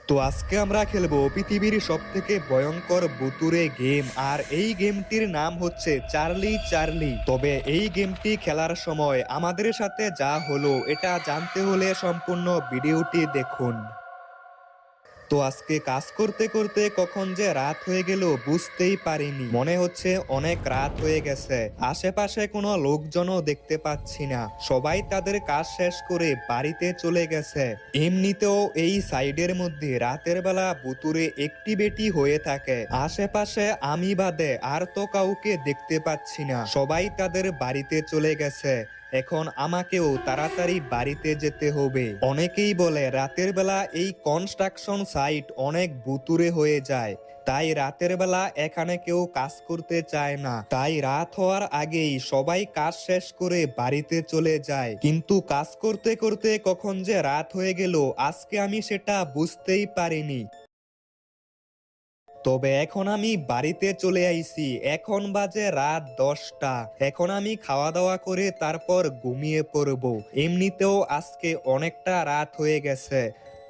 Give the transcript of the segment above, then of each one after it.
তো আজকে আমরা খেলবো পৃথিবীর সবথেকে ভয়ঙ্কর ভুতুড়ে গেম, আর এই গেমটির নাম হচ্ছে চার্লি চার্লি। তবে এই গেমটি খেলার সময় আমাদের সাথে যা হলো এটা জানতে হলে সম্পূর্ণ ভিডিওটি দেখুন। তো আজকে কাজ করতে করতে কখন যে রাত হয়ে গেল বুঝতেই পারিনি। মনে হচ্ছে অনেক রাত হয়ে গেছে। আশেপাশে কোনো লোকজনও দেখতে পাচ্ছি না, সবাই তাদের কাজ শেষ করে বাড়িতে চলে গেছে। এমনিতেও এই সাইডের মধ্যে রাতের বেলা ভুতুড়ে অ্যাক্টিভিটি হয়ে থাকে। আশেপাশে আমি বাদে আর তো কাউকে দেখতে পাচ্ছি না, সবাই তাদের বাড়িতে চলে গেছে। এখন আমাকেও তাড়াতাড়ি বাড়িতে যেতে হবে। অনেকেই বলে রাতের বেলা এই কনস্ট্রাকশন সাইট অনেক ভুতুড়ে হয়ে যায়, তাই রাতের বেলা এখানে কেউ কাজ করতে চায় না। তাই রাত হওয়ার আগেই সবাই কাজ শেষ করে বাড়িতে চলে যায়। কিন্তু কাজ করতে করতে কখন যে রাত হয়ে গেল আজকে আমি সেটা বুঝতেই পারিনি। তবে এখন আমি বাড়িতে চলে আইছি। এখন বাজে রাত 10টা। এখন আমি খাওয়া দাওয়া করে তারপর ঘুমিয়ে পড়ব। এমনিতেও আজকে অনেকটা রাত হয়ে গেছে।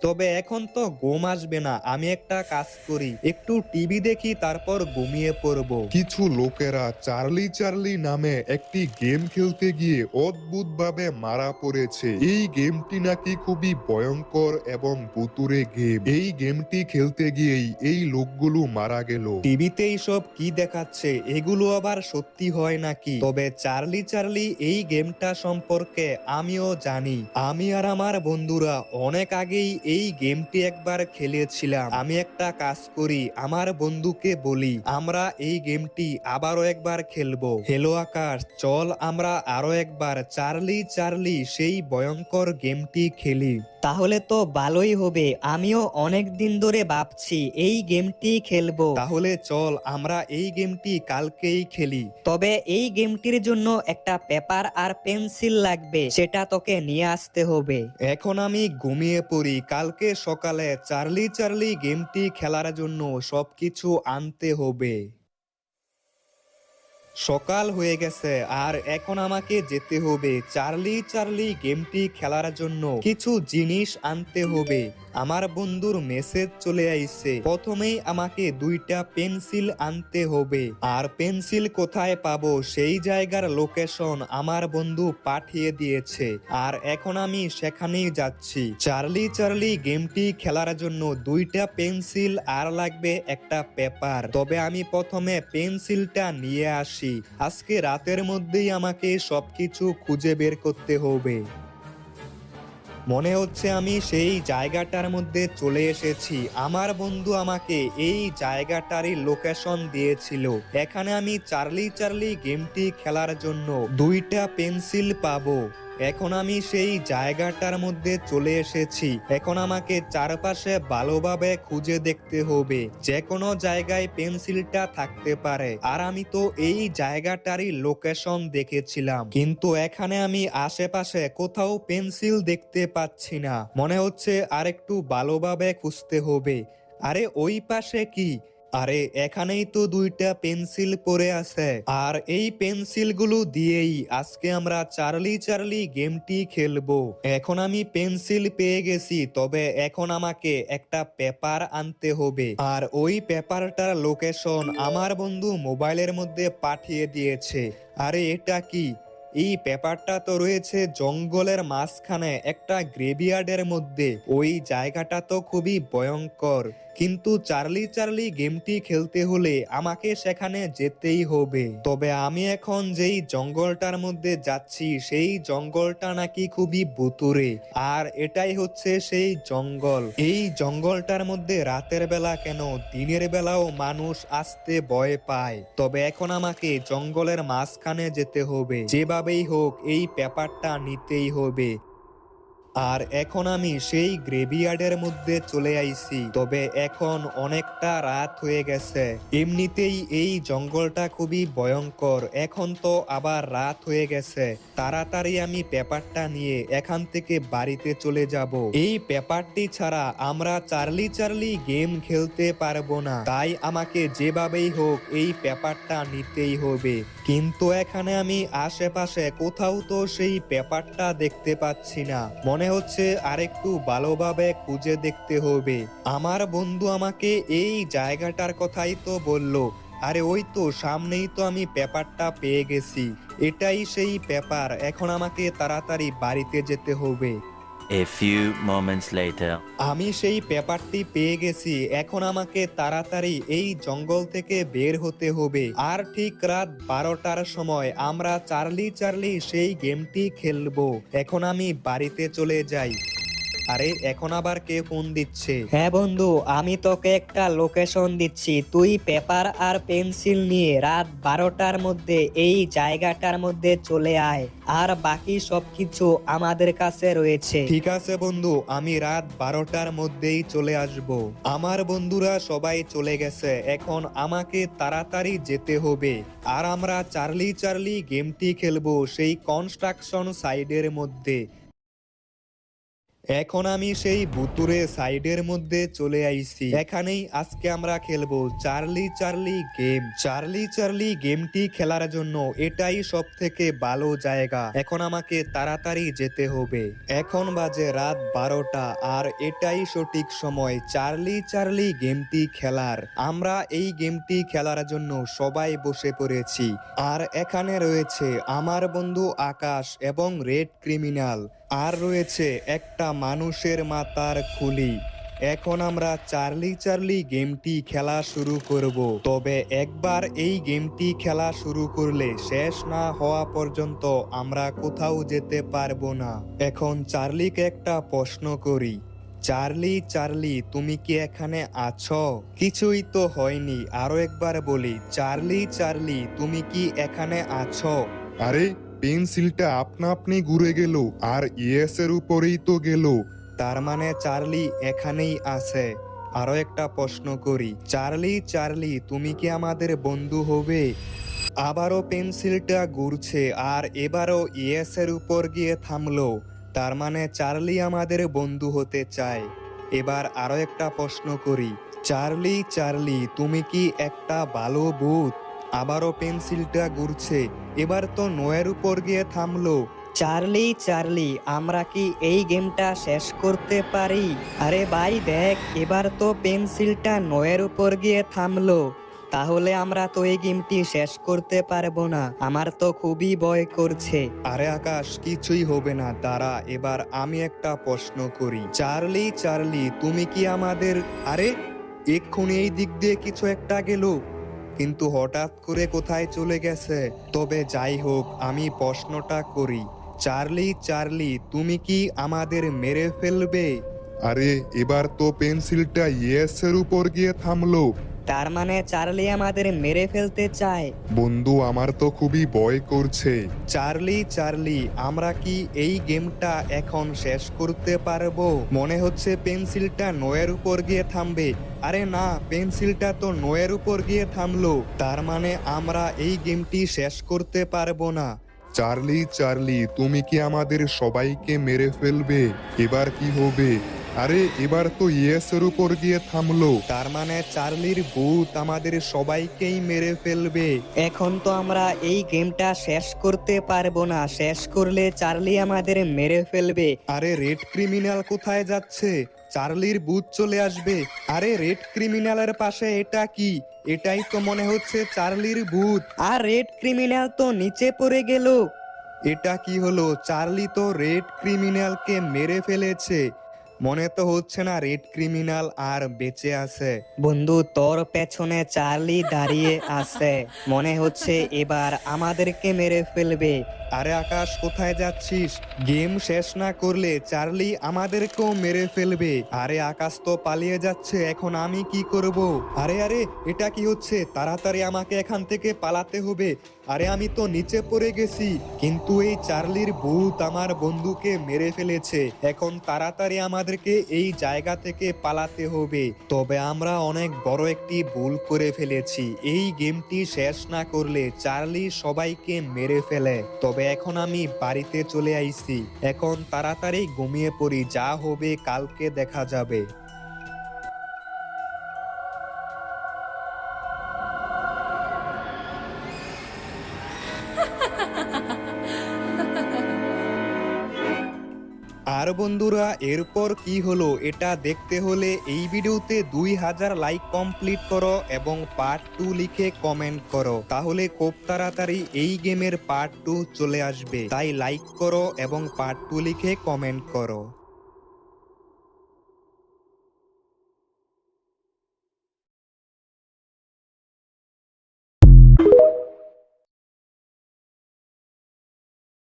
তবে এখন তো ঘুম আসবে না, আমি একটা কাজ করি, একটু টিভি দেখি তারপর ঘুমিয়ে পড়ব। কিছু লোকেরা চার্লি চার্লি নামে একটি গেম খেলতে গিয়ে অদ্ভুতভাবে মারা পড়েছে। এই গেমটি নাকি খুবই ভয়ঙ্কর এবং ভুতুড়ে গেম। এই গেমটি খেলতে গিয়েই এই লোকগুলো মারা গেল। টিভিতে এইসব কি দেখাচ্ছে, এগুলো আবার সত্যি হয় নাকি? তবে চার্লি চার্লি এই গেমটা সম্পর্কে আমিও জানি। আমি আর আমার বন্ধুরা অনেক আগেই এই গেমটি একবার খেলেছিলাম। আমি একটা কাজ করি, আমার বন্ধুকে বলি আমরা এই গেমটি আবারও একবার খেলবো। হেলো আকাশ, চল আমরা আরো একবার চার্লি চার্লি সেই ভয়ঙ্কর গেমটি খেলি। তাহলে তো ভালোই হবে, আমিও অনেক দিন ধরে ভাবছি এই গেমটি খেলবো। তাহলে চল আমরা এই গেমটি কালকেই খেলি। তবে এই গেমটির জন্য একটা পেপার আর পেন্সিল লাগবে, সেটা তোকে নিয়ে আসতে হবে। এখন আমি ঘুমিয়ে পড়ি, কালকে সকালে চার্লি চার্লি গেমটি খেলার জন্য সবকিছু আনতে হবে। সকাল হয়ে গেছে আর এখন আমাকে যেতে হবে চার্লি চার্লি গেমটি খেলার জন্য কিছু জিনিস আনতে হবে। আমার বন্ধুর মেসেজ চলে আইছে, প্রথমেই আমাকে 2টা পেন্সিল আনতে হবে। আর পেন্সিল কোথায় পাবো সেই জায়গার লোকেশন আমার বন্ধু পাঠিয়ে দিয়েছে, আর এখন আমি সেখানেই যাচ্ছি। চার্লি চার্লি গেমটি খেলার জন্য 2টা পেন্সিল আর লাগবে একটা পেপার। তবে আমি প্রথমে পেন্সিলটা নিয়ে আসি। আজকে রাতের মধ্যেই আমাকে সবকিছু খুঁজে বের করতে হবে। মনে হচ্ছে আমি সেই জায়গাটার মধ্যে চলে এসেছি। আমার বন্ধু আমাকে এই জায়গাটারই লোকেশন দিয়েছিল। এখানে আমি চার্লি চার্লি গেমটি খেলার জন্য 2টা পেন্সিল পাবো। এখন আমি সেই জায়গাটার মধ্যে চলে এসেছি। এখন আমাকে চারপাশে ভালোভাবে খুঁজে দেখতে হবে, যে কোনো জায়গায় পেন্সিলটা থাকতে পারে। আর আমি তো এই জায়গাটারই লোকেশন দেখেছিলাম, কিন্তু এখানে আমি আশেপাশে কোথাও পেন্সিল দেখতে পাচ্ছি না। মনে হচ্ছে আর একটু ভালোভাবে খুঁজতে হবে। আরে ওই পাশে কি? আরে এখানেই তো 2টা পেন্সিল পড়ে আছে, আর এই পেন্সিলগুলো দিয়েই আজকে আমরা চার্লি চার্লি গেমটি খেলবো। এখন আমি পেন্সিল পেয়ে গেছি, তবে এখন আমাকে একটা পেপার আনতে হবে। আর ওই পেপারটার লোকেশন আমার বন্ধু মোবাইলের মধ্যে পাঠিয়ে দিয়েছে। আরে এটা কি? এই পেপারটা তো রয়েছে জঙ্গলের মাঝখানে একটা গ্রেভিয়ার্ডের মধ্যে। ওই জায়গাটা তো খুবই ভয়ঙ্কর, কিন্তু চার্লি চার্লি গেমটি খেলতে হলে আমাকে সেখানে যেতেই হবে। তবে আমি এখন যেই জঙ্গলটার মধ্যে যাচ্ছি সেই জঙ্গলটা নাকি খুবই ভুতুড়ে, আর এটাই হচ্ছে সেই জঙ্গল। এই জঙ্গলটার মধ্যে রাতের বেলা কেন, দিনের বেলাও মানুষ আসতে ভয় পায়। তবে এখন আমাকে জঙ্গলের মাঝখানে যেতে হবে, যেভাবেই হোক এই পেপারটা নিতেই হবে। আর এখন আমি সেই গ্রেভিয়ার্ডের মধ্যে চলে আইছি। তবে এখন অনেকটা রাত হয়ে গেছে। এমনিতেই এই জঙ্গলটা খুবই ভয়ঙ্কর, এখন তো আবার রাত হয়ে গেছে। তাড়াতাড়ি আমি পেপারটা নিয়ে এখান থেকে বাড়িতে চলে যাব। এই পেপারটি ছাড়া আমরা চার্লি চার্লি গেম খেলতে পারবো না, তাই আমাকে যেভাবেই হোক এই পেপারটা নিতেই হবে। কিন্তু এখানে আমি আশেপাশে কোথাও তো সেই পেপারটা দেখতে পাচ্ছি না। মনে মনে হচ্ছে আরেকটু ভালোভাবে খুঁজে দেখতে হবে। আমার বন্ধু আমাকে এই জায়গাটার কথাই তো বললো। আরে ওই তো সামনেই তো আমি পেপারটা পেয়ে গেছি। এটাই সেই পেপার। এখন আমাকে তাড়াতাড়ি বাড়িতে যেতে হবে। A few moments later. আমি সেই পেপারটি পেয়ে গেছি। এখন আমাকে তাড়াতাড়ি এই জঙ্গল থেকে বের হতে হবে। আর ঠিক রাত 12টার সময় আমরা চার্লি চার্লি সেই গেমটি খেলবো। এখন আমি বাড়িতে চলে যাই। আরে এখন আবার কে ফোন দিচ্ছে? হ্যাঁ বন্ধু, আমি তোকে একটা লোকেশন দিচ্ছি। তুই পেপার আর পেন্সিল নিয়ে রাত 12টার মধ্যে এই জায়গাটার মধ্যে চলে আয়। আর বাকি সবকিছু আমাদের কাছে রয়েছে। ঠিক আছে বন্ধু, আমি রাত 12টার মধ্যেই চলে আসব। আমার বন্ধুরা সবাই চলে গেছে। এখন আমাকে তাড়াতাড়ি যেতে হবে। আর আমরা চার্লি চার্লি গেমটি খেলবো সেই কনস্ট্রাকশন সাইডের মধ্যে। এখন আমি সেই ভুতুরে সাইডের মধ্যে চলে আইছি। এখানেই আজকে আমরা খেলবো Charlie Charlie game. Charlie Charlie গেমটি খেলার জন্য এটাই সব থেকে ভালো জায়গা। এখন আমাকে তাড়াতাড়ি যেতে হবে। এখন বাজে রাত 12টা আর এটাই সঠিক সময় চার্লি চার্লি গেমটি খেলার। আমরা এই গেমটি খেলার জন্য সবাই বসে পড়েছি। আর এখানে রয়েছে আমার বন্ধু আকাশ এবং রেড ক্রিমিনাল। আর রয়েছে একটা মানুষের মাথার খুলি। এখন আমরা চার্লি চার্লি গেমটি খেলা শুরু করব। তবে একবার এই গেমটি খেলা শুরু করলে শেষ না হওয়া পর্যন্ত আমরা কোথাও যেতে পারবো না। এখন চার্লিকে একটা প্রশ্ন করি। চার্লি চার্লি তুমি কি এখানে আছো? কিছুই তো হয়নি। আরো একবার বলি, চার্লি চার্লি তুমি কি এখানে আছো? আরে পেন্সিলটা আপনা আপনি ঘুরে গেল আর ইয়েস এর উপরেই তো গেল। তার মানে চার্লি এখানেই আছে। আরো একটা প্রশ্ন করি, চার্লি চার্লি তুমি কি আমাদের বন্ধু হবে? আবারও পেন্সিলটা ঘুরছে আর এবারও ইয়েস এর উপর গিয়ে থামলো। তার মানে চার্লি আমাদের বন্ধু হতে চায়। এবার আরো একটা প্রশ্ন করি, চার্লি চার্লি তুমি কি একটা ভালো ভূত? আবারও পেন্সিলটা ঘুরছে, এবার তো নোয়ের উপর গিয়ে থামলো। চার্লি চার্লি আমরা কি এই গেমটা শেষ করতে পারি? আরে ভাই দেখ, এবার তো পেন্সিলটা নয়ের উপর গিয়ে থামলো। তাহলে আমরা তো এই গেমটি শেষ করতে পারবো না। আমার তো খুবই ভয় করছে। আরে আকাশ কিছুই হবে না, দাঁড়া এবার আমি একটা প্রশ্ন করি, চার্লি চার্লি তুমি কি আমাদের... আরে এক্ষুনি এই দিক দিয়ে কিছু একটা গেল, কিন্তু হঠাৎ করে কোথায় চলে গেছে। তবে যাই হোক, আমি প্রশ্নটা করি, চার্লি চার্লি তুমি কি আমাদের মেরে ফেলবে? আরে এবার তো পেন্সিলটা ইয়েস এর উপর গিয়ে থামলো। তার মানে চার্লি আমাদের মেরে ফেলতে চায়। বন্ধু আমার তো খুবই ভয় করছে। চার্লি চার্লি আমরা কি এই গেমটা এখন শেষ করতে পারবো? মনে হচ্ছে পেন্সিলটা নোয়ের উপর গিয়ে থামবে। আরে না, পেন্সিলটা তো নোয়ের উপর গিয়ে থামলো। তার মানে আমরা এই গেমটি শেষ করতে পারবো না। চার্লি চার্লি তুমি কি আমাদের সবাইকে মেরে ফেলবে? এবার কি হবে? আরে এবার তো ইয়েস এর উপর গিয়ে থামলো। তার মানে চার্লির ভূত আমাদের সবাইকেই মেরে ফেলবে। এখন তো আমরা এই গেমটা শেষ করতে পারবো না। শেষ করলে চার্লি আমাদের মেরে ফেলবে। আরে রেড ক্রিমিনাল কোথায় যাচ্ছে? চার্লির ভূত চলে আসবে। আরে রেড ক্রিমিনালের পাশে এটা কি? এটাই তো মনে হচ্ছে চার্লির ভূত। আর রেড ক্রিমিনাল তো নিচে পড়ে গেল। এটা কি হলো? চার্লি তো রেড ক্রিমিনালকে মেরে ফেলেছে। মনে তো হচ্ছে না রেড ক্রিমিনাল আর বেঁচে আছে। বন্ধু তোর পেছনে চার্লি দাঁড়িয়ে আছে, মনে হচ্ছে এবার আমাদেরকে মেরে ফেলবে। আরে আকাশ কোথায় যাচ্ছিস? গেম শেষ না করলে চার্লি আমাদেরকেও মেরে ফেলবে। আরে আকাশ তো পালিয়ে যাচ্ছে, এখন আমি কি করব? আরে আরে এটা কি হচ্ছে? তাড়াতাড়ি আমাকে এখান থেকে পালাতে হবে। আরে আমি তো নিচে পড়ে গেছি, কিন্তু এই চার্লির ভূত আমার বন্ধুকে মেরে ফেলেছে। এখন তাড়াতাড়ি আমাদেরকে এই জায়গা থেকে পালাতে হবে। তবে আমরা অনেক বড় একটি ভুল করে ফেলেছি। এই গেমটি শেষ না করলে চার্লি সবাইকে মেরে ফেলে। তবে এখন আমি বাড়িতে চলে আইছি। এখন তাড়াতাড়ি ঘুমিয়ে পড়ি, যা হবে কালকে দেখা যাবে। আর বন্ধুরা এরপর কি হলো এটা দেখতে হলে এই ভিডিওতে 2000 লাইক কমপ্লিট করো এবং পার্ট 2 লিখে কমেন্ট করো, তাহলে খুব তাড়াতাড়ি এই গেমের পার্ট 2 চলে আসবে। তাই লাইক করো এবং পার্ট 2 লিখে কমেন্ট করো।